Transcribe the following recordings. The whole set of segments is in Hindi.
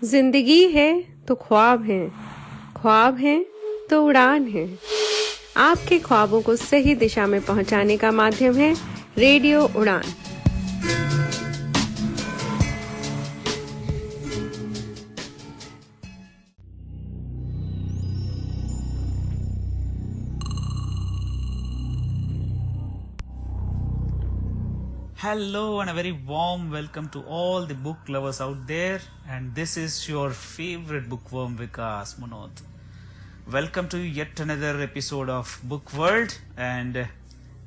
जिंदगी है तो ख्वाब है, ख्वाब है तो उड़ान है। आपके ख्वाबों को सही दिशा में पहुंचाने का माध्यम है रेडियो उड़ान। Hello and a very warm welcome to all the book lovers out there, and this is your favorite bookworm Vikas Munod. Welcome to yet another episode of Book World, and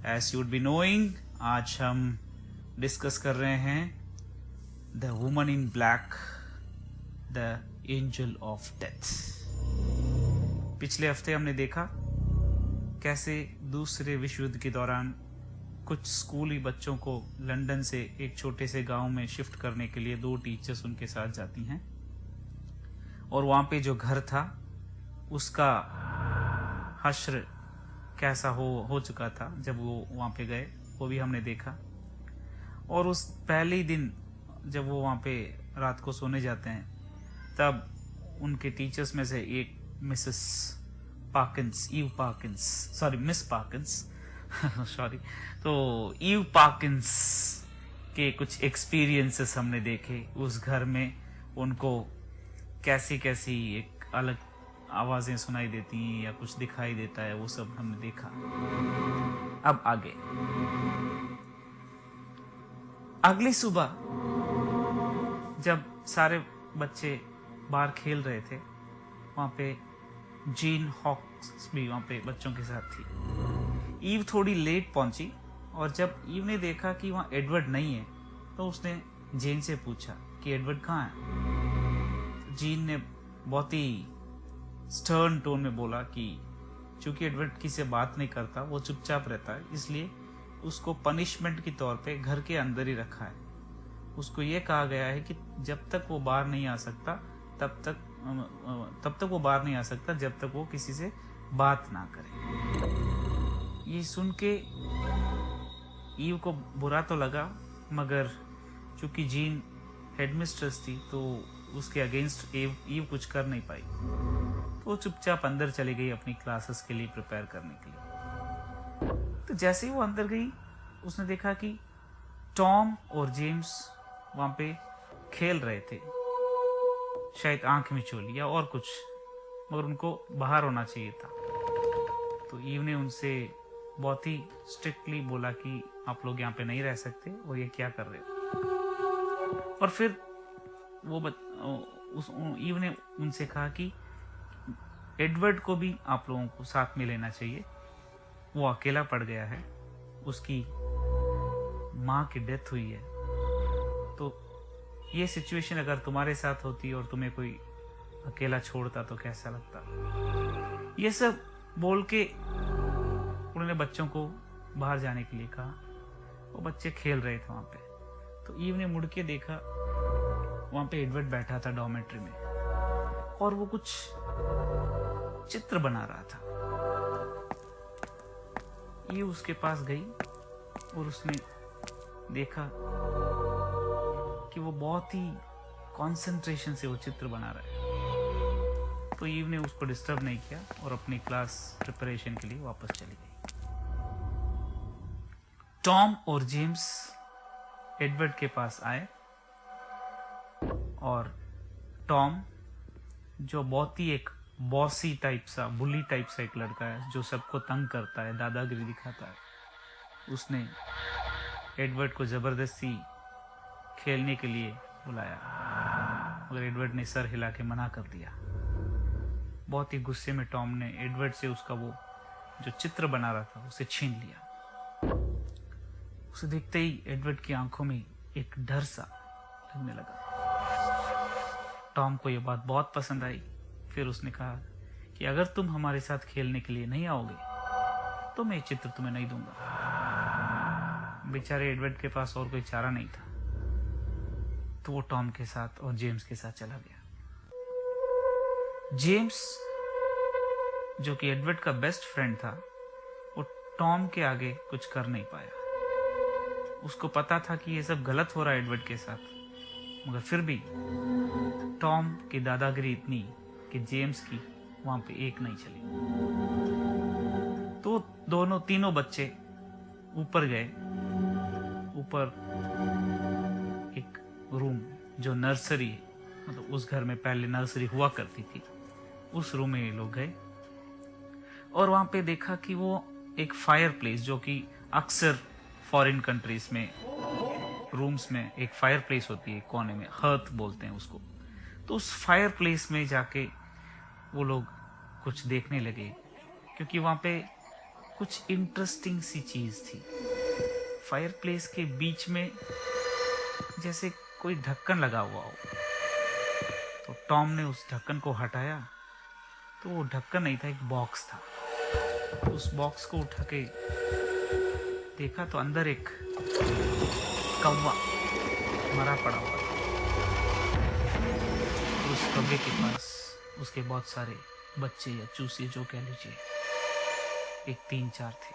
as you would be knowing, आज हम डिस्कस कर रहे हैं The Woman in Black, The Angel of Death. पिछले हफ्ते हमने देखा कैसे दूसरे विश्व युद्ध के दौरान कुछ स्कूली बच्चों को लंदन से एक छोटे से गांव में शिफ्ट करने के लिए दो टीचर्स उनके साथ जाती हैं, और वहाँ पे जो घर था उसका हश्र कैसा हो चुका था जब वो वहाँ पे गए, वो भी हमने देखा। और उस पहले ही दिन जब वो वहाँ पे रात को सोने जाते हैं, तब उनके टीचर्स में से एक मिस पार्किंस सॉरी, तो ईव पार्किंस के कुछ एक्सपीरियंसेस हमने देखे उस घर में। उनको कैसी कैसी एक अलग आवाजें सुनाई देती हैं या कुछ दिखाई देता है, वो सब हमने देखा। अब आगे, अगली सुबह जब सारे बच्चे बाहर खेल रहे थे, वहां पे जीन हॉक्स भी वहां पे बच्चों के साथ थी। ईव थोड़ी लेट पहुंची, और जब ईव ने देखा कि वहां एडवर्ड नहीं है, तो उसने जेन से पूछा कि एडवर्ड कहाँ है। जीन ने बहुत ही स्टर्न टोन में बोला कि चूंकि एडवर्ड किसी से बात नहीं करता, वो चुपचाप रहता है, इसलिए उसको पनिशमेंट के तौर पे घर के अंदर ही रखा है। उसको ये कहा गया है कि जब तक वो बाहर नहीं आ सकता तब तक वो बाहर नहीं आ सकता जब तक वो किसी से बात ना करे। ये सुन के ईव को बुरा तो लगा, मगर चूंकि जीन हेडमिस्ट्रेस थी तो उसके अगेंस्ट ईव कुछ कर नहीं पाई, तो वो चुपचाप अंदर चली गई अपनी क्लासेस के लिए प्रिपेयर करने के लिए। तो जैसे ही वो अंदर गई, उसने देखा कि टॉम और जेम्स वहां पे खेल रहे थे, शायद आंख मिचोली या और कुछ, मगर उनको बाहर होना चाहिए था। तो ईव ने उनसे बहुत ही स्ट्रिक्टली बोला कि आप लोग यहाँ पे नहीं रह सकते, और ये क्या कर रहे हो। और फिर ईव ने उनसे कहा कि एडवर्ड को भी आप लोगों को साथ में लेना चाहिए, वो अकेला पड़ गया है, उसकी माँ की डेथ हुई है। तो ये सिचुएशन अगर तुम्हारे साथ होती और तुम्हें कोई अकेला छोड़ता तो कैसा लगता। ये सब बोल के उन्होंने बच्चों को बाहर जाने के लिए कहा। वो बच्चे खेल रहे थे वहां पे, तो ईव ने मुड़ के देखा, वहां पे एडवर्ड बैठा था डॉर्मेट्री में, और वो कुछ चित्र बना रहा था। ईव उसके पास गई और उसने देखा कि वो बहुत ही कंसंट्रेशन से वो चित्र बना रहा है। तो ईव ने उसको डिस्टर्ब नहीं किया और अपनी क्लास प्रिपरेशन के लिए वापस चली गई। टॉम और जेम्स एडवर्ड के पास आए, और टॉम, जो बहुत ही एक बॉसी टाइप सा, बुली टाइप सा एक लड़का है, जो सबको तंग करता है, दादागिरी दिखाता है, उसने एडवर्ड को जबरदस्ती खेलने के लिए बुलाया, मगर एडवर्ड ने सर हिला के मना कर दिया। बहुत ही गुस्से में टॉम ने एडवर्ड से उसका वो जो चित्र बना रहा था उसे छीन लिया। उसे देखते ही एडवर्ड की आंखों में एक डर सा लगने लगा। टॉम को यह बात बहुत पसंद आई। फिर उसने कहा कि अगर तुम हमारे साथ खेलने के लिए नहीं आओगे तो मैं ये चित्र तुम्हें नहीं दूंगा। बेचारे एडवर्ड के पास और कोई चारा नहीं था, तो वो टॉम के साथ और जेम्स के साथ चला गया। जेम्स, जो कि एडवर्ड का बेस्ट फ्रेंड था, वो टॉम के आगे कुछ कर नहीं पाया। उसको पता था कि ये सब गलत हो रहा है एडवर्ड के साथ, मगर फिर भी टॉम की दादागिरी इतनी कि जेम्स की वहां पे एक नहीं चली। तो तीनों बच्चे ऊपर गए। ऊपर एक रूम जो नर्सरी है, मतलब उस घर में पहले नर्सरी हुआ करती थी, उस रूम में ये लोग गए और वहां पे देखा कि वो एक फायर प्लेस, जो कि अक्सर फॉरेन कंट्रीज में रूम्स में एक फायर प्लेस होती है कोने में, हर्थ बोलते हैं उसको। तो उस फायर प्लेस में जाके वो लोग कुछ देखने लगे, क्योंकि वहां पे कुछ इंटरेस्टिंग सी चीज थी। फायर प्लेस के बीच में जैसे कोई ढक्कन लगा हुआ हो। तो टॉम ने उस ढक्कन को हटाया तो वो ढक्कन नहीं था, एक बॉक्स था। उस बॉक्स को उठा के देखा तो अंदर एक कौवा मरा पड़ा हुआ था। उस कौवे के पास उसके बहुत सारे बच्चे या चूसे जो कह लीजिए, एक 3-4 थे।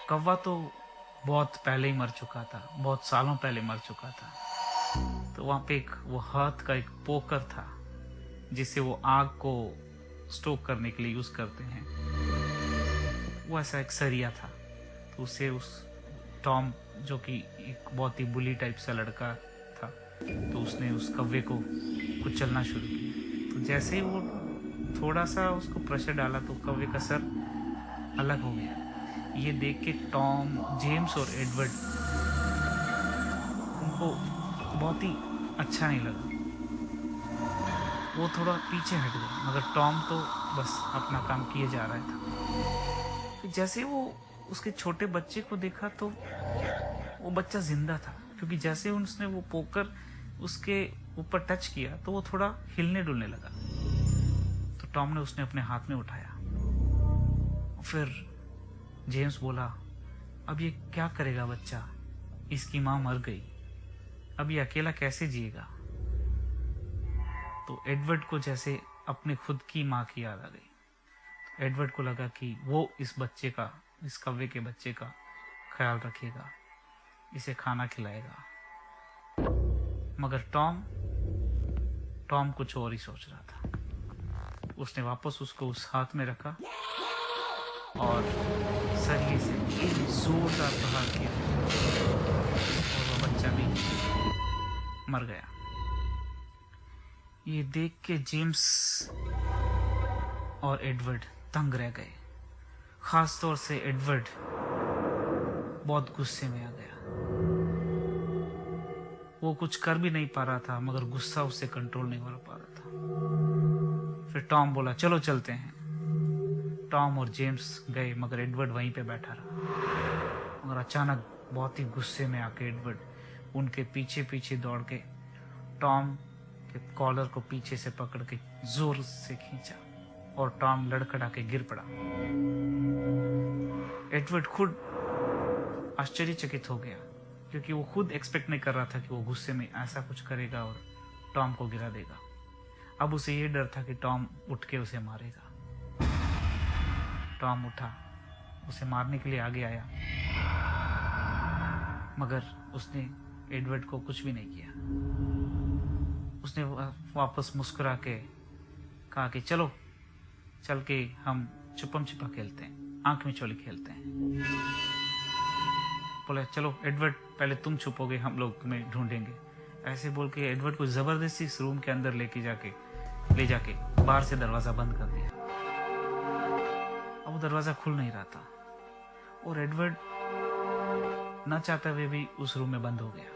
कौवा तो बहुत पहले ही मर चुका था, बहुत सालों पहले मर चुका था। तो वहां पे एक वो हाथ का एक पोकर था जिसे वो आग को स्टोक करने के लिए यूज करते हैं। वो ऐसा एक सरिया था। तो उसे उस टॉम, जो कि एक बहुत ही बुली टाइप सा लड़का था, तो उसने उस कौवे को कुचलना शुरू किया। तो जैसे ही वो थोड़ा सा उसको प्रेशर डाला तो कौवे का सर अलग हो गया। ये देख के टॉम, जेम्स और एडवर्ड, उनको बहुत ही अच्छा नहीं लगा। वो थोड़ा पीछे हट गए, मगर टॉम तो बस अपना काम किए जा रहा था। फिर जैसे वो उसके छोटे बच्चे को देखा तो वो बच्चा जिंदा था, क्योंकि जैसे उसने वो पोकर उसके ऊपर टच किया तो वो थोड़ा हिलने डुलने लगा। तो टॉम ने उसने अपने हाथ में उठाया। फिर जेम्स बोला, अब ये क्या करेगा बच्चा, इसकी माँ मर गई, अब ये अकेला कैसे जिएगा। तो एडवर्ड को जैसे अपने खुद की माँ की याद आ गई। तो एडवर्ड को लगा कि वो इस बच्चे का, इस कौवे के बच्चे का ख्याल रखेगा, इसे खाना खिलाएगा। मगर टॉम कुछ और ही सोच रहा था। उसने वापस उसको उस हाथ में रखा और सरिये से एक जोरदार प्रहार किया और वो बच्चा भी मर गया। ये देख के जेम्स और एडवर्ड तंग रह गए। खास तौर से एडवर्ड बहुत गुस्से में आ गया। वो कुछ कर भी नहीं पा रहा था, मगर गुस्सा उससे कंट्रोल नहीं हो पा रहा था। फिर टॉम बोला, चलो चलते हैं। टॉम और जेम्स गए, मगर एडवर्ड वहीं पे बैठा रहा। मगर अचानक बहुत ही गुस्से में आके एडवर्ड उनके पीछे पीछे दौड़ के टॉम के कॉलर को पीछे से पकड़ के जोर से खींचा और टॉम लड़खड़ा के गिर पड़ा। एडवर्ड खुद आश्चर्यचकित हो गया, क्योंकि वो खुद एक्सपेक्ट नहीं कर रहा था कि वो गुस्से में ऐसा कुछ करेगा और टॉम को गिरा देगा। अब उसे ये डर था कि टॉम उठ के उसे मारेगा। टॉम उठा, उसे मारने के लिए आगे आया, मगर उसने एडवर्ड को कुछ भी नहीं किया। उसने वापस मुस्कुरा के कहा कि चलो चल के हम छुपम छिपा खेलते हैं, आंख मिचौली खेलते हैं। बोला, चलो एडवर्ड पहले तुम छुपोगे, हम लोग तुम्हें ढूंढेंगे। ऐसे बोल के एडवर्ड को जबरदस्ती इस रूम के अंदर ले जाके बाहर से दरवाजा बंद कर दिया। अब वो दरवाजा खुल नहीं रहा था और एडवर्ड न चाहते हुए भी उस रूम में बंद हो गया।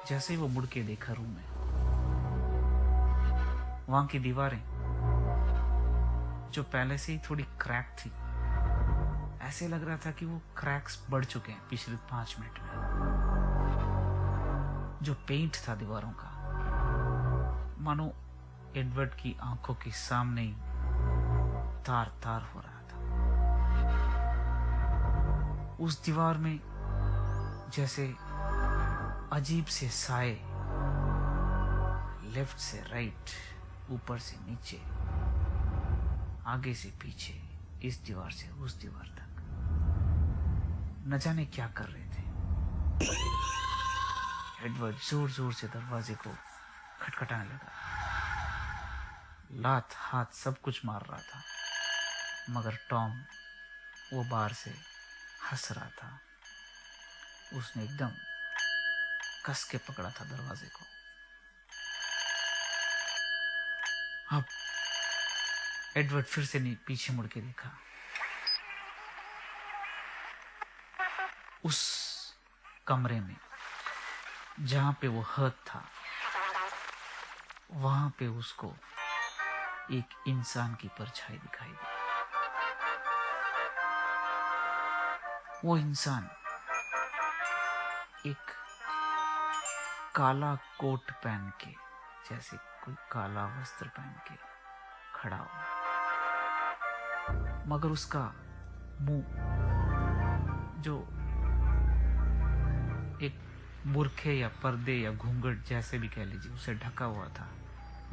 जैसे ही वो मुड़ के देखा रूम में, वहां की दीवारें जो पहले से ही थोड़ी क्रैक थी, ऐसे लग रहा था कि वो क्रैक्स बढ़ चुके हैं पिछले 5 मिनट में। जो पेंट था दीवारों का, मानो एडवर्ड की आंखों के सामने ही तार तार हो रहा था। उस दीवार में जैसे अजीब से साए, लेफ्ट से राइट, ऊपर से नीचे, आगे से पीछे, इस दीवार से उस दीवार तक, न जाने क्या कर रहे थे। एडवर्ड जोर जोर से दरवाजे को खटखटाने लगा। लात हाथ सब कुछ मार रहा था, मगर टॉम वो बाहर से हंस रहा था। उसने एकदम कस के पकड़ा था दरवाजे को। अब एडवर्ड फिर से पीछे मुड़ के देखा। उस कमरे में जहां पे वो हर्ट था, वहां पे उसको एक इंसान की परछाई दिखाई दी। वो इंसान एक काला कोट पहन के, जैसे कोई काला वस्त्र पहन के खड़ा हो, मगर उसका मुंह जो एक बुरखे या पर्दे या घूंघट जैसे भी कह लीजिए उसे ढका हुआ था,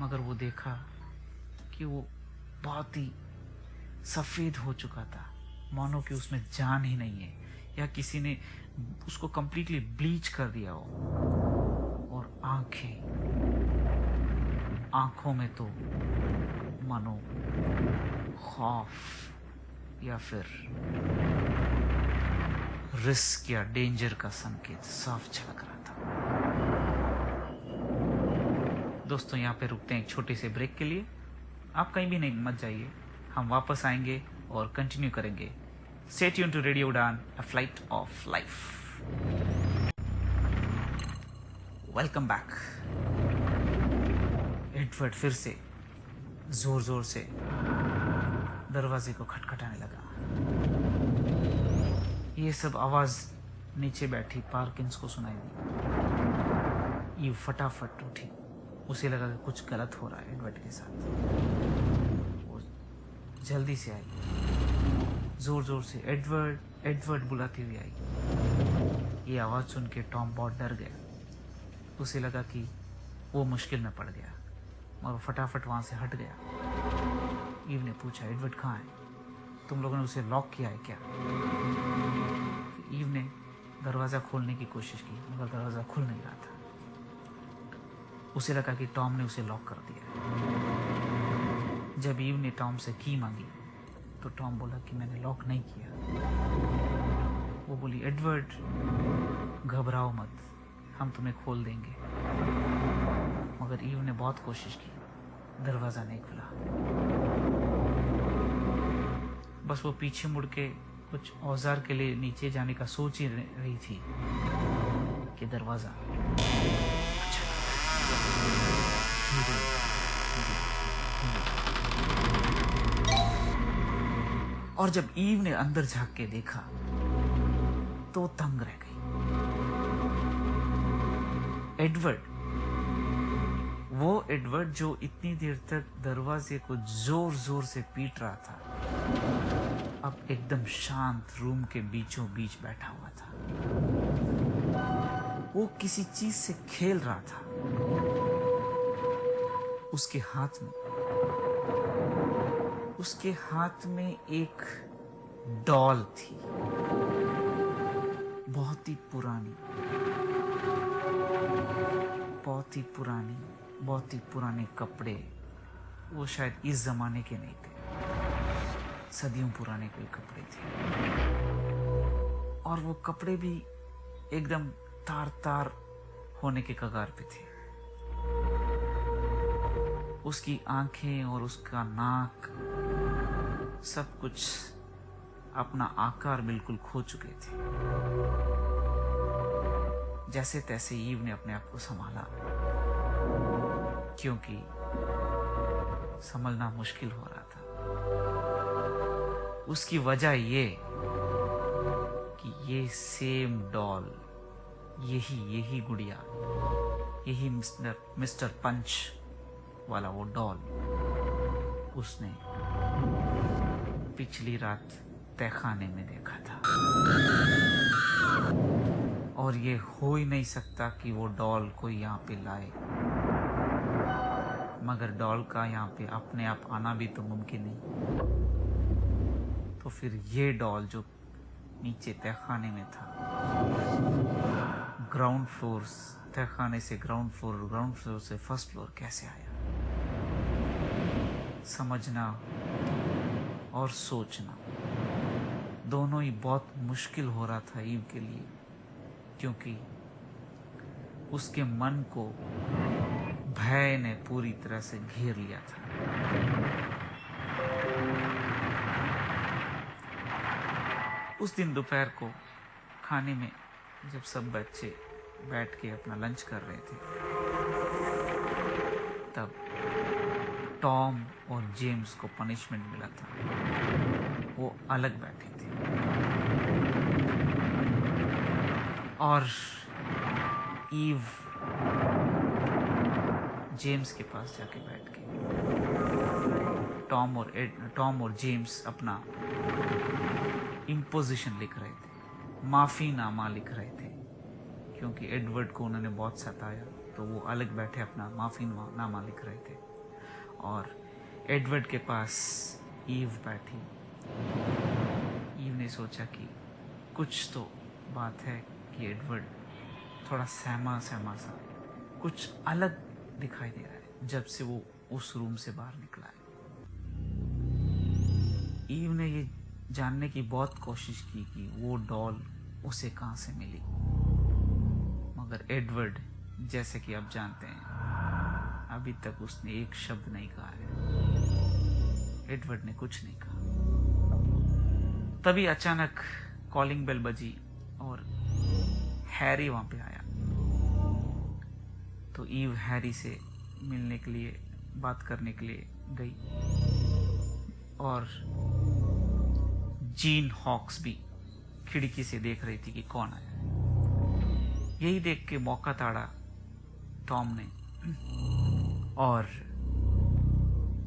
मगर वो देखा कि वो बहुत ही सफेद हो चुका था, मानो कि उसमें जान ही नहीं है या किसी ने उसको कंप्लीटली ब्लीच कर दिया हो। और आंखों में तो मानो खौफ या फिर रिस्क या डेंजर का संकेत साफ झलक रहा था। दोस्तों, यहाँ पे रुकते हैं एक छोटे से ब्रेक के लिए। आप कहीं भी नहीं मत जाइए, हम वापस आएंगे और कंटिन्यू करेंगे। स्टे ट्यून टू रेडियो उड़ान, a flight of life. Welcome back. Edward फिर से जोर जोर से दरवाजे को खटखटाने लगा। ये सब आवाज नीचे बैठी पार्किंस को सुनाई दी। ये फटाफट उठी। उसे लगा कि कुछ गलत हो रहा है एडवर्ड के साथ। वो जल्दी से आई, जोर जोर से एडवर्ड एडवर्ड बुलाती हुई आई। ये आवाज सुन के टॉम बहुत डर गया। उसे लगा कि वो मुश्किल में पड़ गया, और वो फटाफट वहां से हट गया। ईव ने पूछा, एडवर्ड कहाँ है? तुम लोगों ने उसे लॉक किया है क्या? ईव ने दरवाज़ा खोलने की कोशिश की, मगर दरवाज़ा खुल नहीं रहा था। उसे लगा कि टॉम ने उसे लॉक कर दिया है। जब ईव ने टॉम से की मांगी तो टॉम बोला कि मैंने लॉक नहीं किया। वो बोली, एडवर्ड घबराओ मत, हम तुम्हें खोल देंगे। मगर ईव ने बहुत कोशिश की, दरवाज़ा नहीं खुला। बस वो पीछे मुड़ के कुछ औजार के लिए नीचे जाने का सोच ही रही थी कि दरवाजा और जब ईव ने अंदर झांक के देखा तो तंग रह गई। वो एडवर्ड जो इतनी देर तक दरवाजे को जोर जोर से पीट रहा था, अब एकदम शांत रूम के बीचों बीच बैठा हुआ था। वो किसी चीज से खेल रहा था। उसके हाथ में एक डॉल थी, बहुत ही पुराने कपड़े। वो शायद इस जमाने के नहीं थे, सदियों पुराने कोई कपड़े थे। और वो कपड़े भी एकदम तार तार होने के कगार पे थे। उसकी आंखें और उसका नाक सब कुछ अपना आकार बिल्कुल खो चुके थे। जैसे तैसे ईव ने अपने आप को संभाला, क्योंकि संभलना मुश्किल हो रहा था। उसकी वजह ये कि ये सेम डॉल, यही गुड़िया, यही मिस्टर पंच वाला वो डॉल उसने पिछली रात तहखाने में देखा था। और ये हो ही नहीं सकता कि वो डॉल कोई यहाँ पे लाए, मगर डॉल का यहाँ पे अपने आप आना भी तो मुमकिन नहीं। तो फिर ये डॉल जो नीचे तहखाने में था, ग्राउंड फ्लोर, तहखाने से ग्राउंड फ्लोर से फर्स्ट फ्लोर कैसे आया, समझना और सोचना दोनों ही बहुत मुश्किल हो रहा था ईव के लिए, क्योंकि उसके मन को भय ने पूरी तरह से घेर लिया था। उस दिन दोपहर को खाने में जब सब बच्चे बैठ के अपना लंच कर रहे थे, तब टॉम और जेम्स को पनिशमेंट मिला था। वो अलग बैठे थे और ईव जेम्स के पास जाके बैठ के टॉम और जेम्स अपना इम्पोजिशन लिख रहे थे, माफीनामा लिख रहे थे, क्योंकि एडवर्ड को उन्होंने बहुत सताया, तो वो अलग बैठे अपना माफीनामा लिख रहे थे। और एडवर्ड के पास ईव बैठी। ईव ने सोचा कि कुछ तो बात है कि एडवर्ड थोड़ा सहमा सा कुछ अलग दिखाई दे रहा है जब से वो उस रूम से बाहर निकला है। ईव ने ये जानने की बहुत कोशिश की कि वो डॉल उसे कहाँ से मिली, मगर एडवर्ड, जैसे कि आप जानते हैं, अभी तक उसने एक शब्द नहीं कहा है। एडवर्ड ने कुछ नहीं कहा। तभी अचानक कॉलिंग बेल बजी और हैरी वहां पे आया। तो ईव हैरी से मिलने के लिए, बात करने के लिए गई और जीन हॉक्स भी खिड़की से देख रही थी कि कौन आया। यही देख के मौका ताड़ा टॉम ने और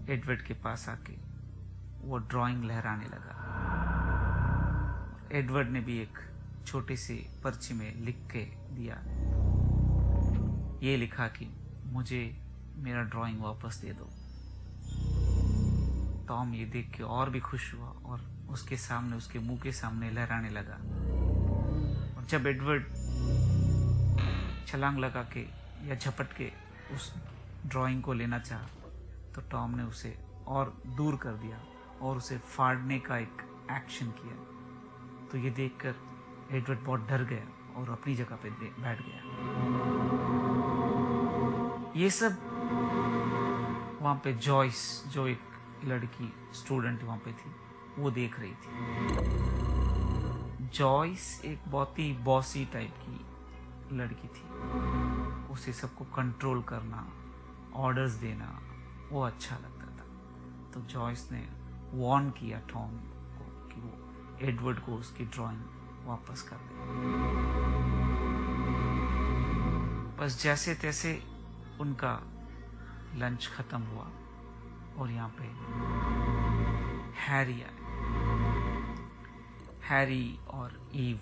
एडवर्ड के पास आके वो ड्राइंग लहराने लगा। एडवर्ड ने भी एक छोटे से पर्ची में लिख के दिया, ये लिखा कि मुझे मेरा ड्राइंग वापस दे दो। टॉम ये देख के और भी खुश हुआ और उसके सामने, उसके मुंह के सामने लहराने लगा। और जब एडवर्ड छलांग लगा के या झपट के उस ड्राइंग को लेना चाहा, तो टॉम ने उसे और दूर कर दिया और उसे फाड़ने का एक एक्शन किया। तो ये देखकर एडवर्ड बहुत डर गया और अपनी जगह पे बैठ गया। ये सब वहां पे जॉयस, जो एक लड़की स्टूडेंट वहां पे थी, वो देख रही थी। जॉयस एक बहुत ही बॉसी टाइप की लड़की थी। उसे सबको कंट्रोल करना, ऑर्डर्स देना, वो अच्छा लगता था। तो जॉयस ने वॉर्न किया टॉम को कि वो एडवर्ड को उसकी ड्राइंग वापस कर दे। बस जैसे तैसे उनका लंच खत्म हुआ और यहाँ पे हैरी आए। हैरी और ईव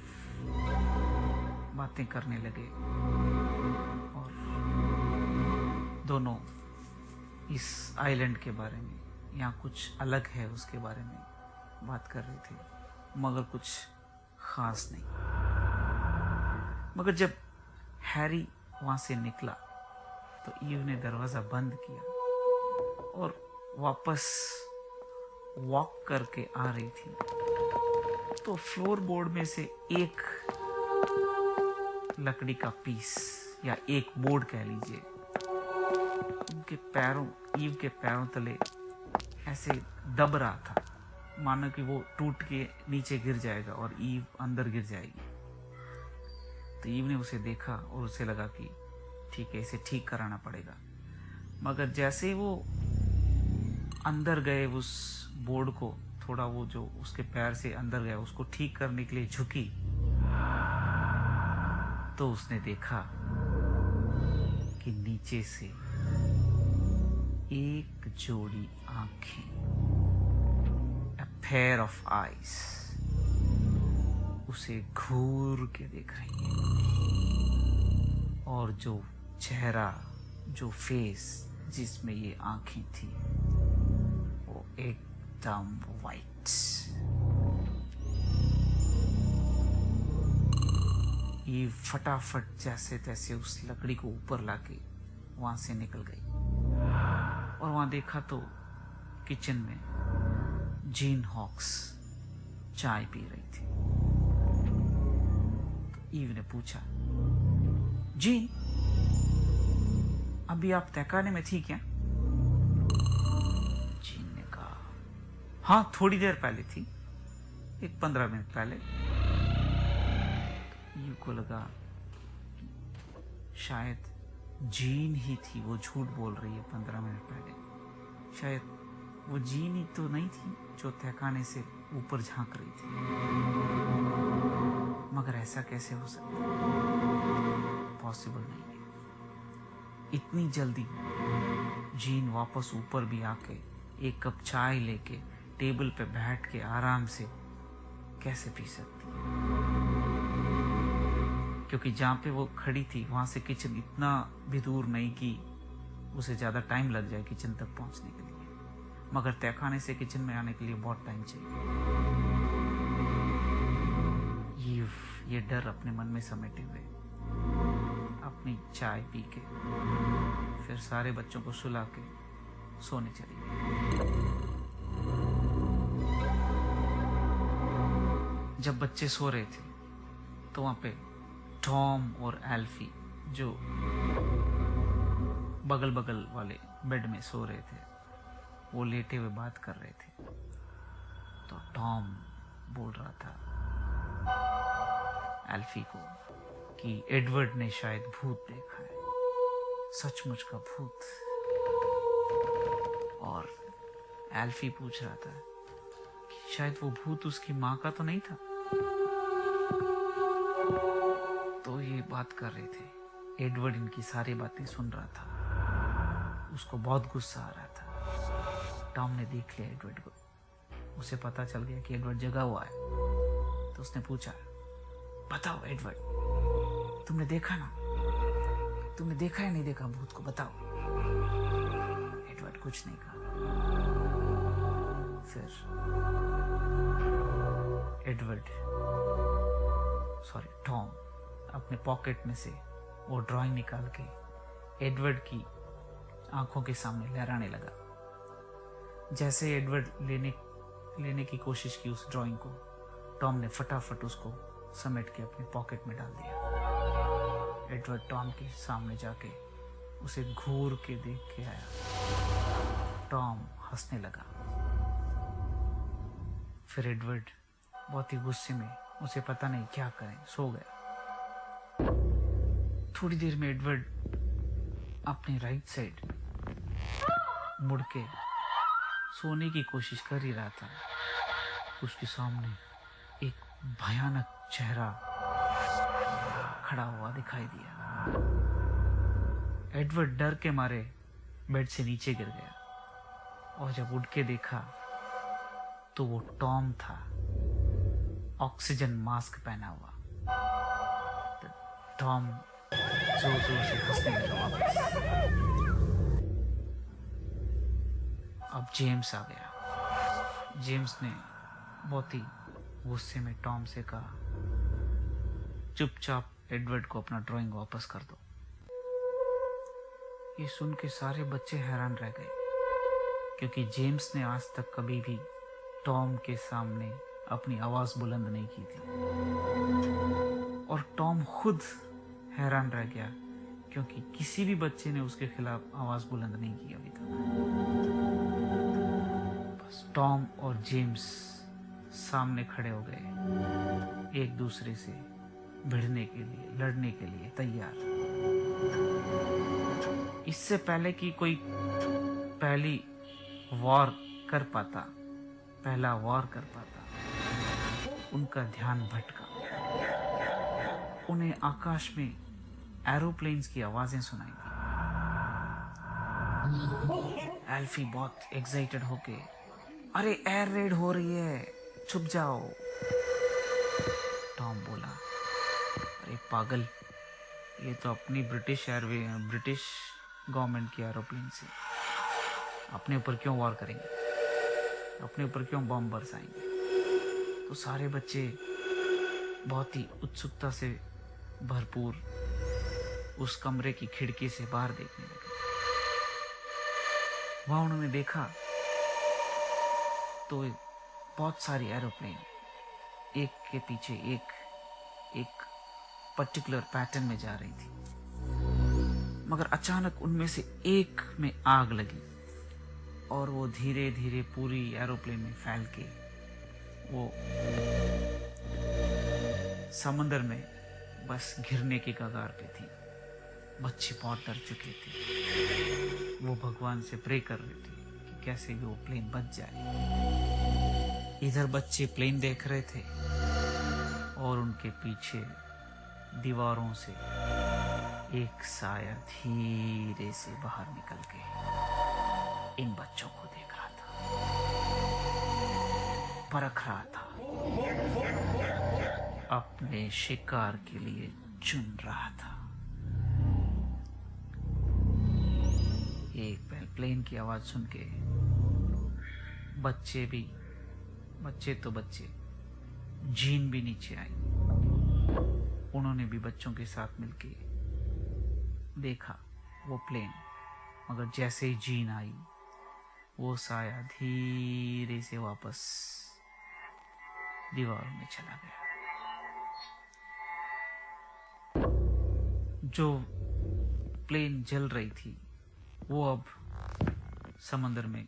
बातें करने लगे और दोनों इस आइलैंड के बारे में, यहाँ कुछ अलग है उसके बारे में बात कर रहे थे, मगर कुछ खास नहीं। मगर जब हैरी वहां से निकला तो ईव ने दरवाजा बंद किया और वापस वॉक करके आ रही थी। तो फ्लोर बोर्ड में से एक लकड़ी का पीस या एक बोर्ड कह लीजिए, उनके पैरों, ईव के पैरों तले ऐसे दब रहा था, मानो कि वो टूट के नीचे गिर जाएगा और ईव अंदर गिर जाएगी। तो ईव ने उसे देखा और उसे लगा कि ठीक है, इसे ठीक कराना पड़ेगा। मगर जैसे वो अंदर गए, उस बोर्ड को थोड़ा, वो जो उसके पैर से अंदर गया, उसको ठीक करने के लिए झुकी, तो उसने देखा कि नीचे से एक जोड़ी आंखें, a pair of eyes, उसे घूर के देख रही है। और जो चेहरा, जो फेस जिसमें ये आंखें थी, वो एकदम वाइट। ईव फटाफट जैसे तैसे उस लकड़ी को ऊपर लाके वहां से निकल गई और वहां देखा तो किचन में जीन हॉक्स चाय पी रही थी। तो ईव ने पूछा, जीन, अभी आप तहखाने में थी क्या? जीन ने कहा, हाँ, थोड़ी देर पहले थी, एक 15 मिनट पहले। तो ईव को लगा शायद जीन ही थी, वो झूठ बोल रही है 15 मिनट पहले। शायद वो जीन ही तो नहीं थी जो तहखाने से ऊपर झांक रही थी। मगर ऐसा कैसे हो सकता है? पॉसिबल नहीं है। इतनी जल्दी जीन वापस ऊपर भी आके एक कप चाय लेके टेबल पे बैठ के आराम से कैसे पी सकती? क्योंकि जहां पे वो खड़ी थी वहां से किचन इतना भी दूर नहीं कि उसे ज्यादा टाइम लग जाए किचन तक पहुंचने के लिए, मगर तहखाने से किचन में आने के लिए बहुत टाइम चाहिए। ये डर अपने मन में समेटे हुए अपनी चाय पी के फिर सारे बच्चों को सुला के सोने चली गई। जब बच्चे सो रहे थे तो वहां पे टॉम और एल्फी जो बगल बगल वाले बेड में सो रहे थे वो लेटे हुए बात कर रहे थे। तो टॉम बोल रहा था एल्फी को कि एडवर्ड ने शायद भूत देखा है, सचमुच का भूत। और एल्फी पूछ रहा था कि शायद वो भूत उसकी माँ का तो नहीं था। तो ये बात कर रहे थे। एडवर्ड इनकी सारी बातें सुन रहा था। उसको बहुत गुस्सा आ रहा था। टॉम ने देख लिया एडवर्ड को, उसे पता चल गया कि एडवर्ड जगा हुआ है। तो उसने पूछा, बताओ एडवर्ड, तुमने देखा ना? तुमने देखा या नहीं देखा भूत को, बताओ। एडवर्ड कुछ नहीं कहा। फिर टॉम अपने पॉकेट में से वो ड्राइंग निकाल के एडवर्ड की आंखों के सामने लहराने लगा। जैसे एडवर्ड लेने की कोशिश की उस ड्राइंग को, टॉम ने फटाफट उसको समेट के अपने पॉकेट में डाल दिया। एडवर्ड टॉम के सामने जाके उसे घूर के देख के आया। टॉम हंसने लगा। फिर एडवर्ड बहुत ही गुस्से में, उसे पता नहीं क्या करें, सो गया। थोड़ी देर में एडवर्ड अपने राइट साइड मुड़ के सोने की कोशिश कर ही रहा था। उसके सामने एक भयानक चेहरा खड़ा हुआ दिखाई दिया। एडवर्ड डर के मारे बेड से नीचे गिर गया और जब उठ के देखा तो वो टॉम था, ऑक्सीजन मास्क पहना हुआ। तो टॉम जोर जोर से हंसने लगा वापस। अब जेम्स आ गया। जेम्स ने बहुत ही गुस्से में टॉम से कहा, चुपचाप एडवर्ड को अपना ड्राइंग वापस कर दो। ये सुन के सारे बच्चे हैरान रह गए, क्योंकि जेम्स ने आज तक कभी भी टॉम के सामने अपनी आवाज बुलंद नहीं की थी। और टॉम खुद हैरान रह गया, क्योंकि किसी भी बच्चे ने उसके खिलाफ आवाज बुलंद नहीं की अभी तक। बस टॉम और जेम्स सामने खड़े हो गए, एक दूसरे से भिड़ने के लिए, लड़ने के लिए तैयार। इससे पहले कि कोई पहला वॉर कर पाता, उनका ध्यान भटका। उन्हें आकाश में एरोप्लेन्स की आवाजें सुनाई दी। एल्फी बहुत एक्साइटेड होके, अरे एयर रेड हो रही है, छुप जाओ। टॉम बोला, अरे पागल, ये तो अपनी ब्रिटिश गवर्नमेंट की एरोप्लेन से, अपने ऊपर क्यों वॉर करेंगे, अपने ऊपर क्यों बम बरसाएंगे। तो सारे बच्चे बहुत ही उत्सुकता से भरपूर उस कमरे की खिड़की से बाहर देखने लगे। वहां उन्होंने देखा तो बहुत सारी एरोप्लेन एक के पीछे एक पर्टिकुलर पैटर्न में जा रही थी, मगर अचानक उनमें से एक में आग लगी और वो धीरे धीरे पूरी एरोप्लेन में फैल के वो समंदर में बस गिरने की कगार पे थी। बच्चे बहुत डर चुके थे, वो भगवान से प्रे कर रहे थे कि कैसे भी वो प्लेन बच जाए। इधर बच्चे प्लेन देख रहे थे और उनके पीछे दीवारों से एक साया धीरे से बाहर निकल के इन बच्चों को देख रहा था, परख रहा था, अपने शिकार के लिए चुन रहा था। एक प्लेन की आवाज सुन के बच्चे जीन भी नीचे आई। उन्होंने भी बच्चों के साथ मिलके देखा वो प्लेन, मगर जैसे ही जीन आई वो साया धीरे से वापस दीवारों में चला गया। जो प्लेन जल रही थी वो अब समंदर में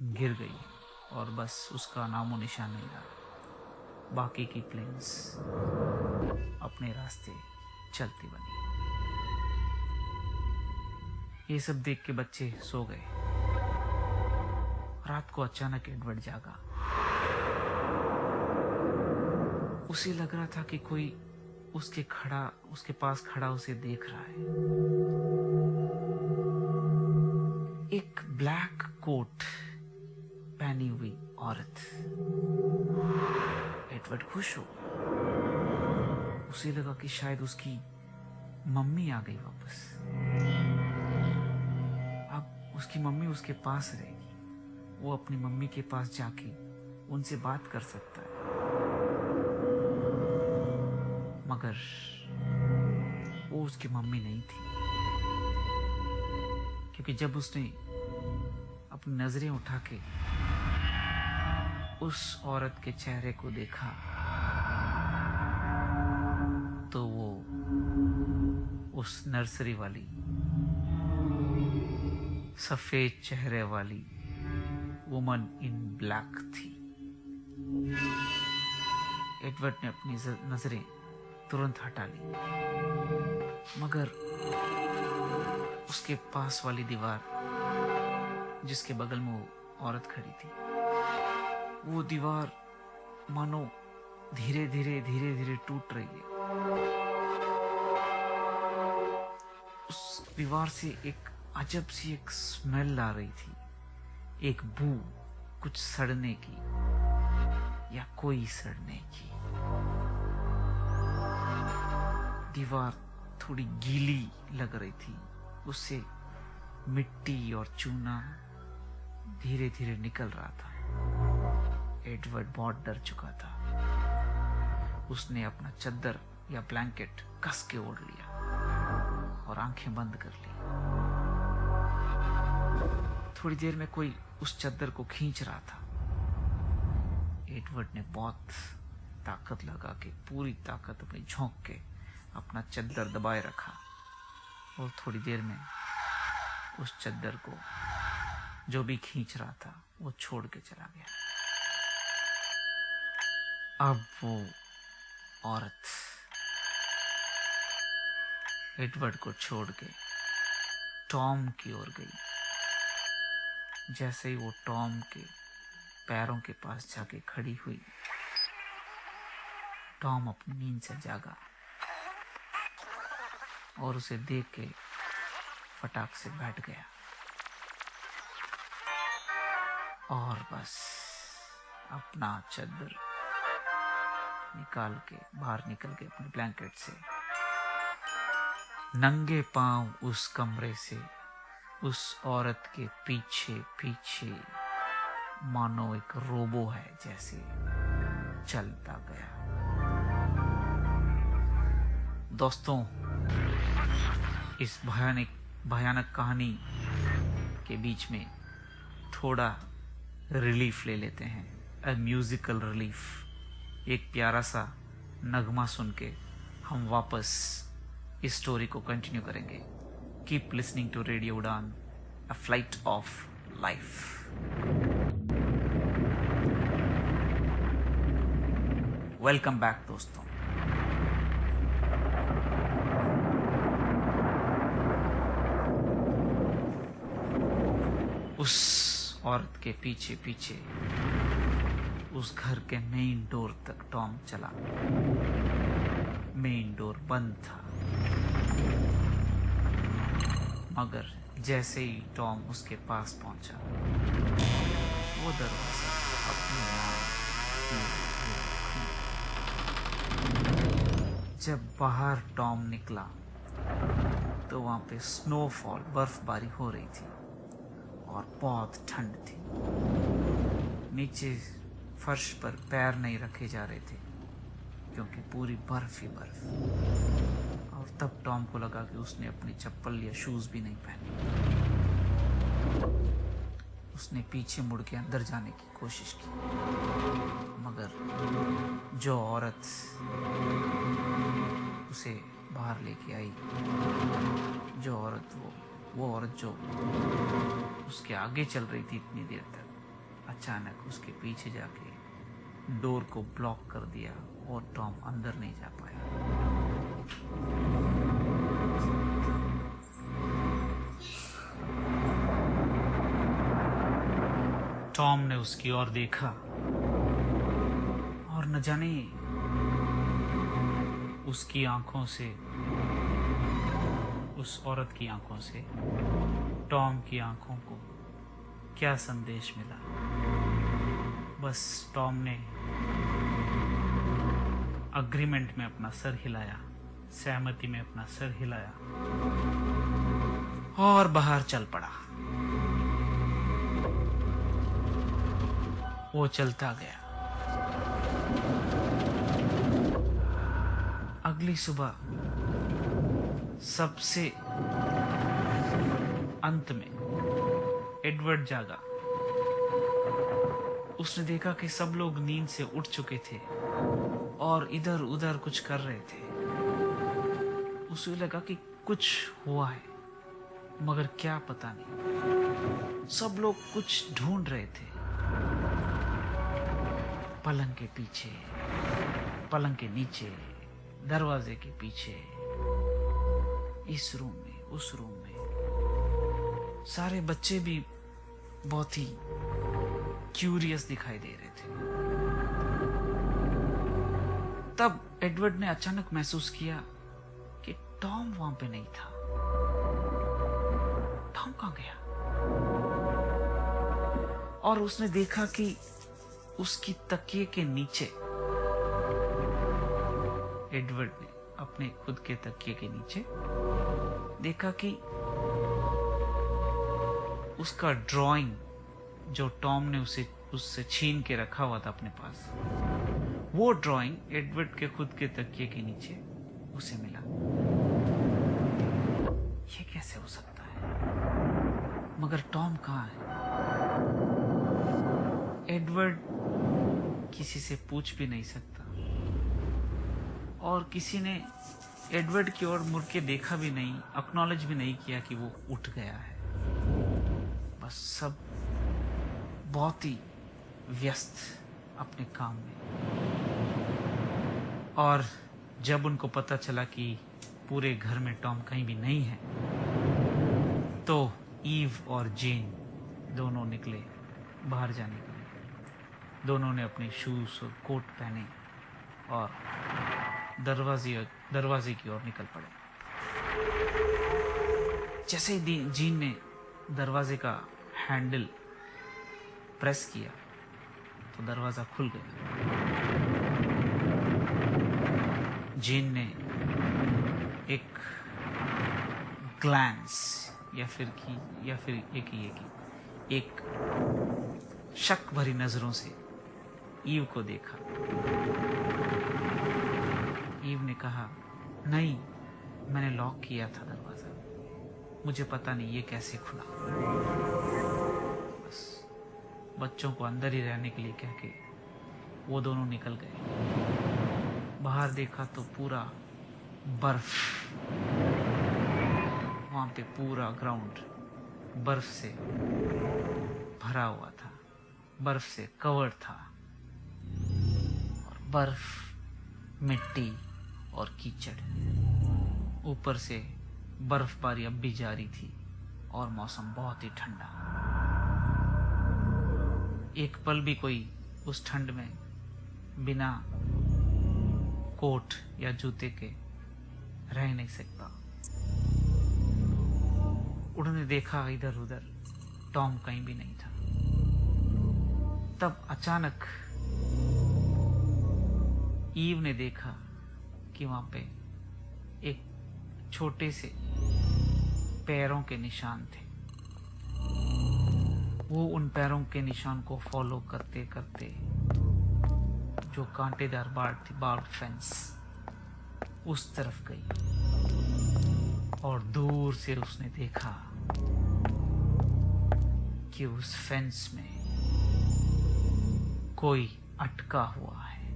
गिर गई और बस उसका नामो निशान नहीं रहा। बाकी की प्लेन्स अपने रास्ते चलती बनी। ये सब देख के बच्चे सो गए। रात को अचानक एडवर्ड जागा। उसे लग रहा था कि कोई उसके पास खड़ा उसे देख रहा है। एक ब्लैक कोट पहनी हुई औरत। एडवर्ड खुश हो। उसे लगा कि शायद उसकी मम्मी आ गई वापस। अब उसकी मम्मी उसके पास रहेगी। वो अपनी मम्मी के पास जाके उनसे बात कर सकता है। मगर वो उसकी मम्मी नहीं थी, क्योंकि जब उसने अपनी नजरें उठा के उस औरत के चेहरे को देखा तो वो उस नर्सरी वाली सफेद चेहरे वाली वुमन इन ब्लैक थी। एडवर्ड ने अपनी नजरें तुरंत हटा ली, मगर उसके पास वाली दीवार जिसके बगल में वो औरत खड़ी थी, वो दीवार मानो धीरे धीरे टूट रही है। उस दीवार से एक अजब सी एक स्मेल आ रही थी, एक बू, कुछ सड़ने की या कोई सड़ने की। दीवार थोड़ी गीली लग रही थी, उससे मिट्टी और चूना धीरे धीरे निकल रहा था। एडवर्ड बहुत डर चुका था। उसने अपना चद्दर या ब्लैंकेट कस के ओढ़ लिया और आंखें बंद कर ली। थोड़ी देर में कोई उस चद्दर को खींच रहा था। एडवर्ड ने बहुत ताकत लगा के, पूरी ताकत अपनी झोंक के अपना चद्दर दबाए रखा और थोड़ी देर में उस चद्दर को जो भी खींच रहा था वो छोड़ के चला गया। अब वो औरत एडवर्ड को छोड़ के टॉम की ओर गई। जैसे ही वो टॉम के पैरों के पास जाके खड़ी हुई, टॉम अपनी नींद से जागा और उसे देख के फटाक से बैठ गया और बस अपना चद्दर निकाल के बाहर निकल के अपने ब्लैंकेट से नंगे पांव उस कमरे से उस औरत के पीछे पीछे मानो एक रोबो है जैसे चलता गया। दोस्तों, इस भयानक कहानी के बीच में थोड़ा रिलीफ ले लेते हैं, अ म्यूजिकल रिलीफ। एक प्यारा सा नगमा सुन के हम वापस इस स्टोरी को कंटिन्यू करेंगे। कीप लिसनिंग टू रेडियो उड़ान, a flight of life. Welcome back दोस्तों। उस औरत के पीछे पीछे उस घर के मेन डोर तक टॉम चला। मेन डोर बंद था, मगर जैसे ही टॉम उसके पास पहुंचा, वो दरवाजा अपने जब बाहर टॉम निकला तो वहां पे स्नोफॉल, बर्फबारी हो रही थी और बहुत ठंड थी। नीचे फर्श पर पैर नहीं रखे जा रहे थे क्योंकि पूरी बर्फ ही बर्फ। और तब टॉम को लगा कि उसने अपनी चप्पल या शूज भी नहीं पहने। उसने पीछे मुड़ के अंदर जाने की कोशिश की, मगर जो औरत उसे बाहर लेके आई, जो औरत वो औरत जो उसके आगे चल रही थी इतनी देर तक, अचानक उसके पीछे जाके डोर को ब्लॉक कर दिया और टॉम अंदर नहीं जा पाया। टॉम ने उसकी ओर देखा और न जाने उसकी आंखों से, उस औरत की आंखों से टॉम की आंखों को क्या संदेश मिला। बस टॉम ने अग्रीमेंट में अपना सर हिलाया, सहमति में अपना सर हिलाया और बाहर चल पड़ा। वो चलता गया। अगली सुबह सबसे अंत में एडवर्ड जागा। उसने देखा कि सब लोग नींद से उठ चुके थे और इधर उधर कुछ कर रहे थे। उसे लगा कि कुछ हुआ है, मगर क्या पता नहीं। सब लोग कुछ ढूंढ रहे थे, पलंग के पीछे, पलंग के नीचे, दरवाजे के पीछे, इस रूम में, उस रूम में। सारे बच्चे भी बहुत ही क्यूरियस दिखाई दे रहे थे। तब एडवर्ड ने अचानक महसूस किया कि टॉम वहां पे नहीं था। टॉम कहां गया? और उसने देखा कि उसकी तकिए के नीचे, एडवर्ड ने अपने खुद के तकिए के नीचे देखा कि उसका ड्राइंग जो टॉम ने उससे छीन के रखा हुआ था अपने पास, वो ड्राइंग एडवर्ड के खुद के तकिए के नीचे उसे मिला। ये कैसे हो सकता है? मगर टॉम कहाँ है? एडवर्ड किसी से पूछ भी नहीं सकता और किसी ने एडवर्ड की ओर मुड़ के देखा भी नहीं, एक्नॉलेज भी नहीं किया कि वो उठ गया है। बस सब बहुत ही व्यस्त अपने काम में। और जब उनको पता चला कि पूरे घर में टॉम कहीं भी नहीं है, तो ईव और जेन दोनों निकले बाहर जाने के लिए। दोनों ने अपने शूज और कोट पहने और दरवाजे की ओर निकल पड़े। जैसे ही जीन ने दरवाजे का हैंडल प्रेस किया तो दरवाजा खुल गया। जीन ने एक ग्लैंस या फिर एक शक भरी नजरों से ईव को देखा। ईव ने कहा, नहीं, मैंने लॉक किया था दरवाजा, मुझे पता नहीं ये कैसे खुला। बस बच्चों को अंदर ही रहने के लिए कह के वो दोनों निकल गए। बाहर देखा तो पूरा बर्फ, वहां पे पूरा ग्राउंड बर्फ से भरा हुआ था, बर्फ से कवर्ड था, और बर्फ, मिट्टी और कीचड़, ऊपर से बर्फबारी अब भी जारी थी और मौसम बहुत ही ठंडा। एक पल भी कोई उस ठंड में बिना कोट या जूते के रह नहीं सकता। उन्होंने देखा इधर उधर, टॉम कहीं भी नहीं था। तब अचानक ईव ने देखा कि वहां पे एक छोटे से पैरों के निशान थे। वो उन पैरों के निशान को फॉलो करते करते जो कांटेदार बार्ड फेंस, उस तरफ गई और दूर से उसने देखा कि उस फेंस में कोई अटका हुआ है।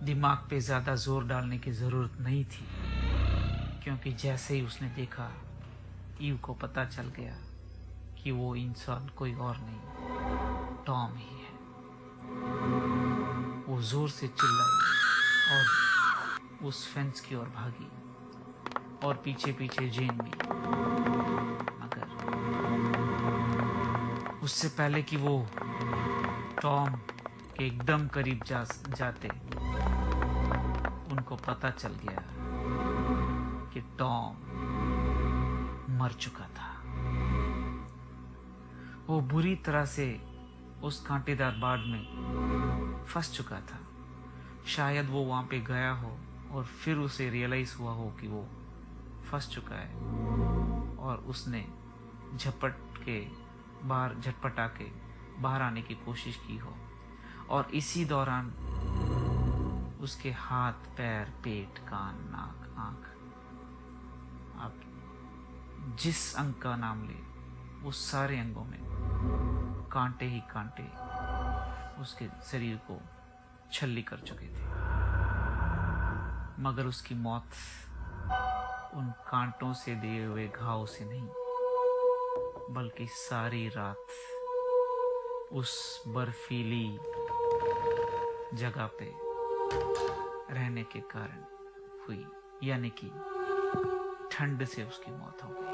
दिमाग पे ज्यादा जोर डालने की जरूरत नहीं थी, क्योंकि जैसे ही उसने देखा, ईव को पता चल गया कि वो इंसान कोई और नहीं, टॉम ही है। वो जोर से चिल्लाई और उस फेंस की ओर भागी, और पीछे पीछे जेन भी। मगर उससे पहले कि वो टॉम के एकदम करीब जाते, उनको पता चल गया कि टॉम मर चुका था। वो बुरी तरह से उस कांटेदार बाड़ में फंस चुका था। शायद वो वहां पे गया हो और फिर उसे रियलाइज हुआ हो कि वो फंस चुका है, और उसने झटपटा के बाहर आने की कोशिश की हो, और इसी दौरान उसके हाथ, पैर, पेट, कान, नाक, आंख, आप जिस अंग का नाम ले, उस सारे अंगों में कांटे ही कांटे उसके शरीर को छल्ली कर चुके थे। मगर उसकी मौत उन कांटों से दिए हुए घाव से नहीं, बल्कि सारी रात उस बर्फीली जगह पे रहने के कारण हुई, यानी कि ठंड से उसकी मौत हो गई।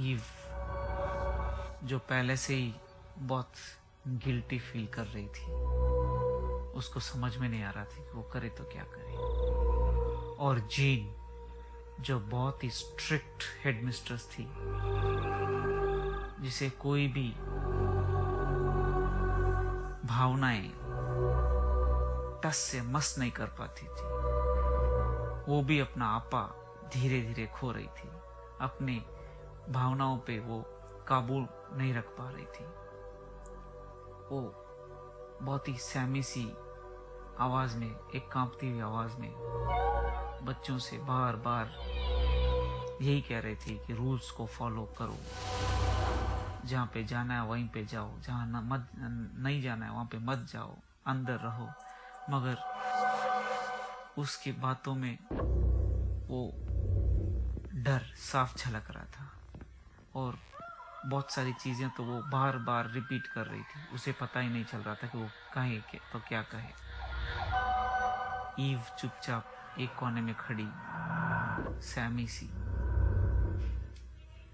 ईव, जो पहले से ही बहुत गिल्टी फील कर रही थी, उसको समझ में नहीं आ रहा था कि वो करे तो क्या करे। और जीन, जो बहुत ही स्ट्रिक्ट हेडमिस्ट्रेस थी, जिसे कोई भी भावनाएं टस से मस नहीं कर पाती थी, वो भी अपना आपा धीरे धीरे खो रही थी। अपनी भावनाओं पे वो काबू नहीं रख पा रही थी। वो बहुत ही सहमी सी आवाज में, एक कांपती हुई आवाज में बच्चों से बार बार यही कह रही थी कि रूल्स को फॉलो करो, जहाँ पे जाना है वहीं पे जाओ, जहाँ नहीं जाना है वहां पे मत जाओ, अंदर रहो। मगर उसकी बातों में वो डर साफ झलक रहा था, और बहुत सारी चीजें तो वो बार बार रिपीट कर रही थी। उसे पता ही नहीं चल रहा था कि वो कहे तो क्या कहे। ईव चुपचाप एक कोने में खड़ी, सहमी सी,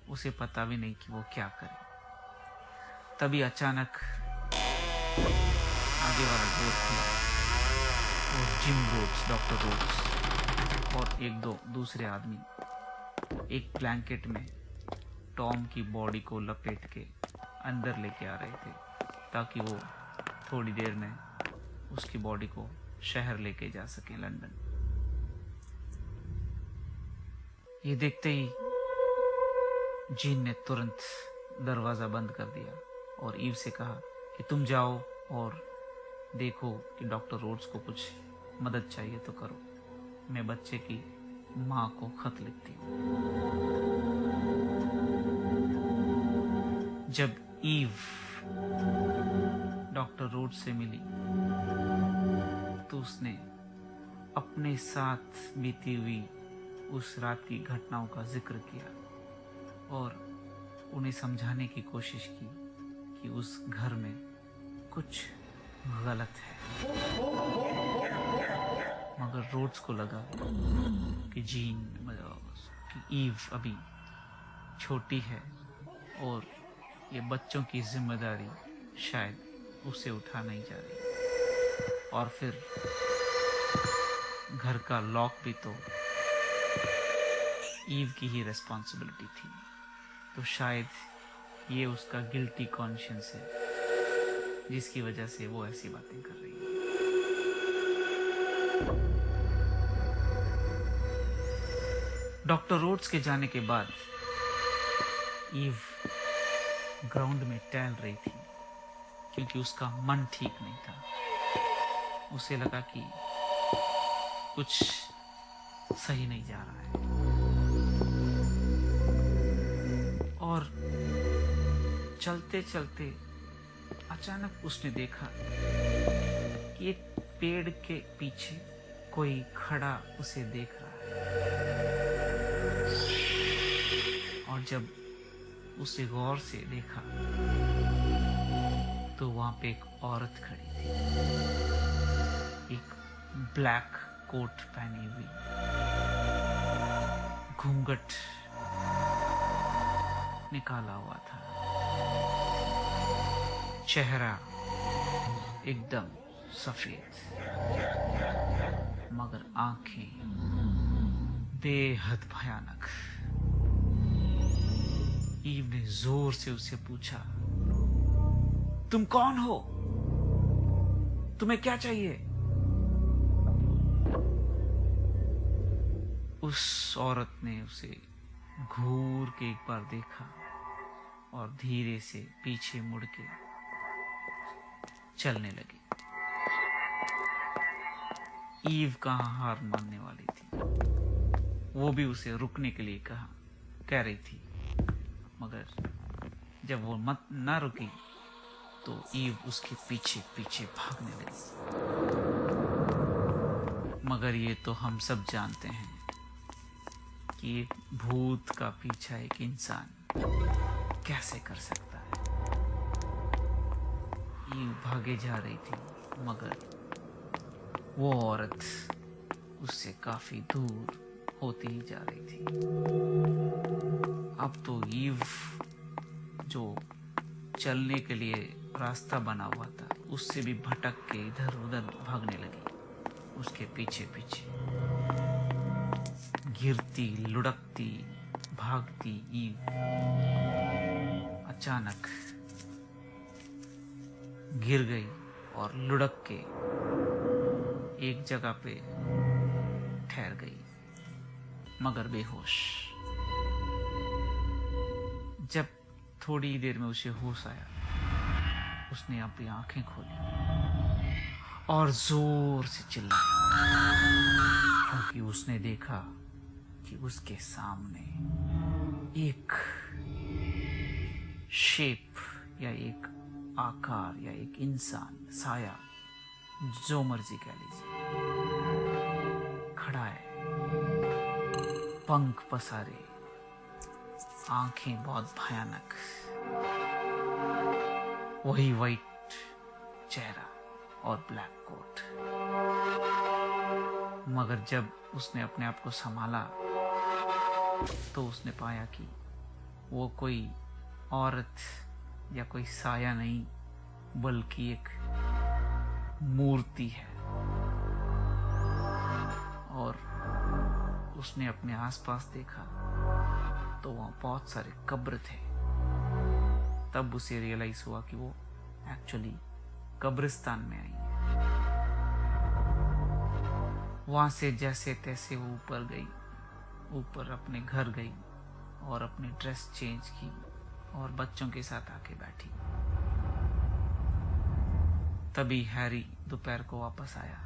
उसे पता भी नहीं कि वो क्या करे। तभी अचानक आगे वाला डोर खुला और जिम रोड्स, डॉक्टर रोड्स और एक दो दूसरे आदमी एक ब्लैंकेट में टॉम की बॉडी को लपेट के अंदर लेके आ रहे थे, ताकि वो थोड़ी देर में उसकी बॉडी को शहर लेके जा सके, लंदन। ये देखते ही जीन ने तुरंत दरवाजा बंद कर दिया और ईव से कहा कि तुम जाओ और देखो कि डॉक्टर रोड्स को कुछ मदद चाहिए तो करो, मैं बच्चे की माँ को खत लिखती हूँ। जब ईव डॉक्टर रोड्स से मिली तो उसने अपने साथ बीती हुई उस रात की घटनाओं का जिक्र किया और उन्हें समझाने की कोशिश की कि उस घर में कुछ गलत है। मगर रोड्स को लगा कि कि ईव अभी छोटी है और ये बच्चों की जिम्मेदारी शायद उसे उठा नहीं जा रही, और फिर घर का लॉक भी तो ईव की ही रिस्पॉन्सिबिलिटी थी, तो शायद ये उसका गिल्टी कॉन्शियंस है जिसकी वजह से वो ऐसी बातें कर रही है। डॉक्टर रोड्स के जाने के बाद ईव ग्राउंड में टहल रही थी क्योंकि उसका मन ठीक नहीं था। उसे लगा कि कुछ सही नहीं जा रहा है, और चलते चलते अचानक उसने देखा कि एक पेड़ के पीछे कोई खड़ा उसे देख रहा है, और जब उसे गौर से देखा तो वहां पे एक औरत खड़ी थी, एक ब्लैक कोट पहनी हुई, घूंघट निकाला हुआ था, चेहरा एकदम सफेद, मगर आंखें बेहद भयानक। ईव ने जोर से उससे पूछा, तुम कौन हो? तुम्हें क्या चाहिए? उस औरत ने उसे घूर के एक बार देखा और धीरे से पीछे मुड़ के चलने लगी। ईव कहाँ हार मानने वाली थी, वो भी उसे रुकने के लिए कह रही थी, मगर जब वो न रुकी तो ईव उसके पीछे पीछे भागने लगी। मगर ये तो हम सब जानते हैं कि एक भूत का पीछा एक इंसान कैसे कर सकता है। ईव भागे जा रही थी, मगर वो औरत उससे काफी दूर होती ही जा रही थी। अब तो ईव जो चलने के लिए रास्ता बना हुआ था उससे भी भटक के इधर उधर भागने लगी, उसके पीछे पीछे गिरती लुढ़कती भागती ईव अचानक गिर गई और लुढ़क के एक जगह पे ठहर गई, मगर बेहोश। जब थोड़ी देर में उसे होश आया, उसने अपनी आंखें खोली और जोर से चिल्लाया, क्योंकि उसने देखा कि उसके सामने एक शेप या एक आकार या एक इंसान, साया, जो मर्जी कह लीजिए, खड़ा है, पंख पसारे, आंखें बहुत भयानक, वही वाइट चेहरा और ब्लैक कोट। मगर जब उसने अपने आप को संभाला तो उसने पाया कि वो कोई औरत या कोई साया नहीं, बल्कि एक मूर्ति है। और उसने अपने आसपास देखा तो वहाँ बहुत सारे कब्र थे। तब उसे रियलाइज हुआ कि वो एक्चुअली कब्रिस्तान में आई है। वहां से जैसे तैसे वो ऊपर गई, ऊपर अपने घर गई और अपनी ड्रेस चेंज की और बच्चों के साथ आके बैठी। तभी हैरी दोपहर को वापस आया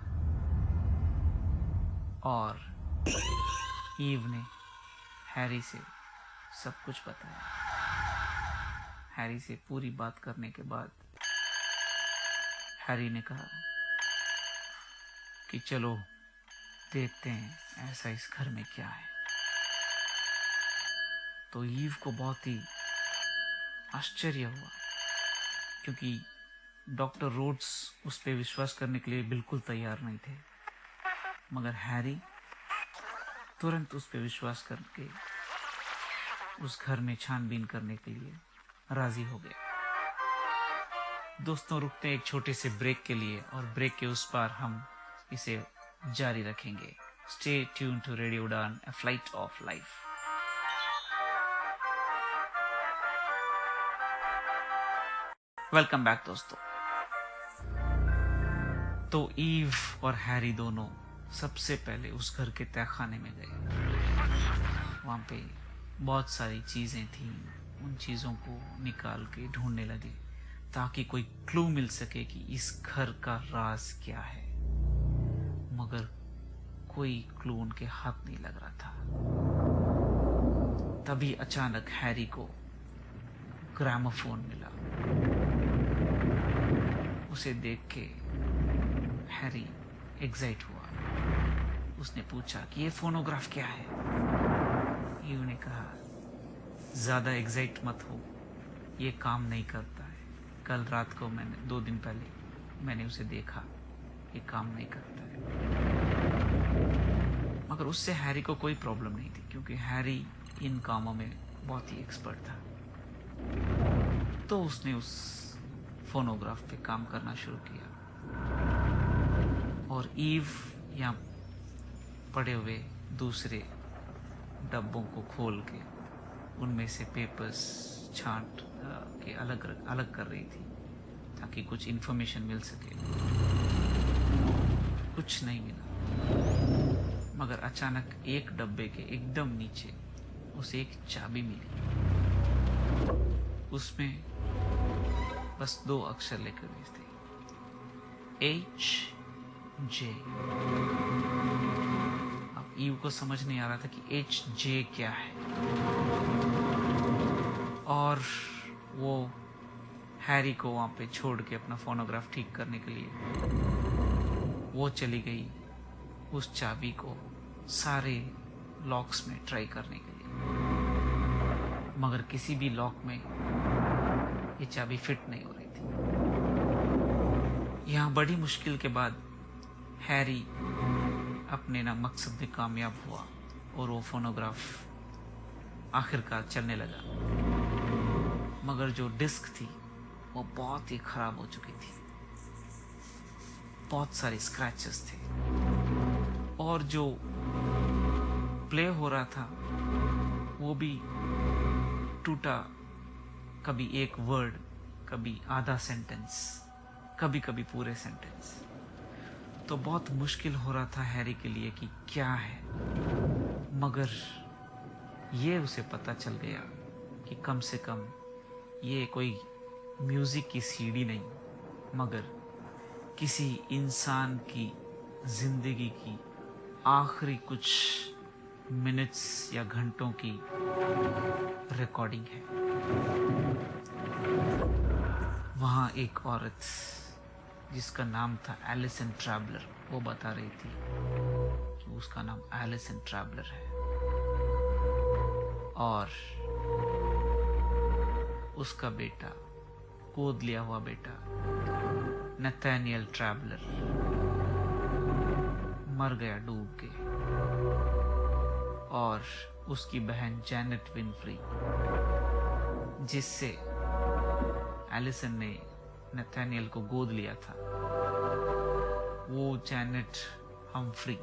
और ईव ने हैरी से सब कुछ बताया। हैरी से पूरी बात करने के बाद हैरी ने कहा कि चलो देखते हैं ऐसा इस घर में क्या है। तो ईव को बहुत ही आश्चर्य हुआ क्योंकि डॉक्टर रोड्स उस पर विश्वास करने के लिए बिल्कुल तैयार नहीं थे, मगर हैरी तुरंत उस पर विश्वास करके उस घर में छानबीन करने के लिए राजी हो गया। दोस्तों, रुकते हैं एक छोटे से ब्रेक के लिए और ब्रेक के उस पार हम इसे जारी रखेंगे। स्टे ट्यून टू रेडियो उड़ान, a flight of life. Welcome back दोस्तों। तो ईव और हैरी दोनों सबसे पहले उस घर के तहखाने में गए। वहां पे बहुत सारी चीजें थी, उन चीजों को निकाल के ढूंढने लगे ताकि कोई क्लू मिल सके कि इस घर का राज क्या है, मगर कोई क्लू उनके हाथ नहीं लग रहा था। तभी अचानक हैरी को ग्रामोफोन मिला। उसे देख के हैरी एक्साइट हुआ। उसने पूछा कि ये फोनोग्राफ क्या है। ईव ने कहा, ज्यादा एक्साइट मत हो, ये काम नहीं करता है। कल रात को मैंने 2 दिन पहले मैंने उसे देखा, ये काम नहीं करता है। मगर उससे हैरी को कोई प्रॉब्लम नहीं थी क्योंकि हैरी इन कामों में बहुत ही एक्सपर्ट था। तो उसने उस फोनोग्राफ पे काम करना शुरू किया और ईव यहाँ पड़े हुए दूसरे डब्बों को खोल के उनमें से पेपर्स छांट के अलग कर रही थी ताकि कुछ इंफॉर्मेशन मिल सके। कुछ नहीं मिला, मगर अचानक एक डब्बे के एकदम नीचे उसे एक चाबी मिली। उसमें बस 2 अक्षर लिखे हुए थे, HJ। अब ईव को समझ नहीं आ रहा था कि HJ क्या है, और वो हैरी को वहां पे छोड़ के अपना फोनोग्राफ ठीक करने के लिए वो चली गई उस चाबी को सारे लॉक्स में ट्राई करने के लिए, मगर किसी भी लॉक में ये चाबी फिट नहीं हो रही थी। यहाँ बड़ी मुश्किल के बाद हैरी अपने मकसद में कामयाब हुआ और वो फोनोग्राफ आखिरकार चलने लगा, मगर जो डिस्क थी वो बहुत ही खराब हो चुकी थी। बहुत सारे स्क्रैचेस थे और जो प्ले हो रहा था वो भी टूटा, कभी एक वर्ड, कभी आधा सेंटेंस, कभी कभी पूरे सेंटेंस। तो बहुत मुश्किल हो रहा था हैरी के लिए कि क्या है, मगर ये उसे पता चल गया कि कम से कम ये कोई म्यूजिक की सीडी नहीं, मगर किसी इंसान की जिंदगी की आखिरी कुछ मिनट्स या घंटों की रिकॉर्डिंग है। वहां एक औरत जिसका नाम था एलिसन ट्रैवलर, वो बता रही थी कि उसका नाम एलिसन ट्रैवलर है और उसका बेटा, गोद लिया हुआ बेटा नथानियल ट्रैवलर मर गया डूब के, और उसकी बहन जैनेट विनफ्री, जिससे एलिसन ने नथानियल को गोद लिया था, वो जैनेट हम्फ्री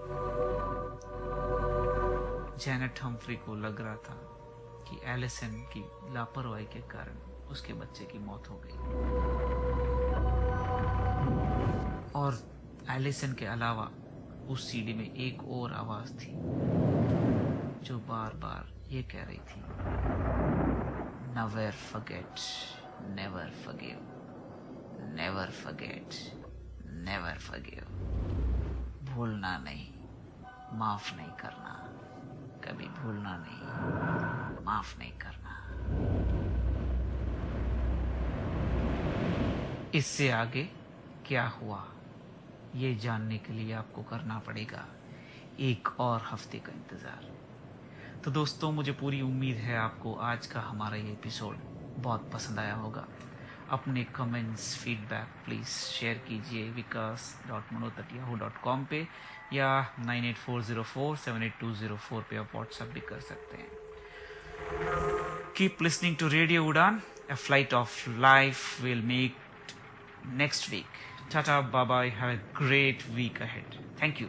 को लग रहा था कि एलिसन की लापरवाही के कारण उसके बच्चे की मौत हो गई। और एलिसन के अलावा उस सीडी में एक और आवाज थी जो बार बार ये कह रही थी, never forget, never forgive, never forget, never forgive, भूलना नहीं, माफ नहीं करना, कभी भूलना नहीं, माफ नहीं करना। इससे आगे क्या हुआ ये जानने के लिए आपको करना पड़ेगा एक और हफ्ते का इंतजार। तो दोस्तों, मुझे पूरी उम्मीद है आपको आज का हमारा ये एपिसोड बहुत पसंद आया होगा। अपने कमेंट्स, फीडबैक प्लीज़ शेयर कीजिए vikas.manoj@yahoo.com पे या 9840478204 पे आप व्हाट्सएप भी कर सकते हैं। कीप लिसनिंग टू रेडियो उड़ान, a flight of life will meet next week. Tata, bye bye, have a great week ahead. Thank you.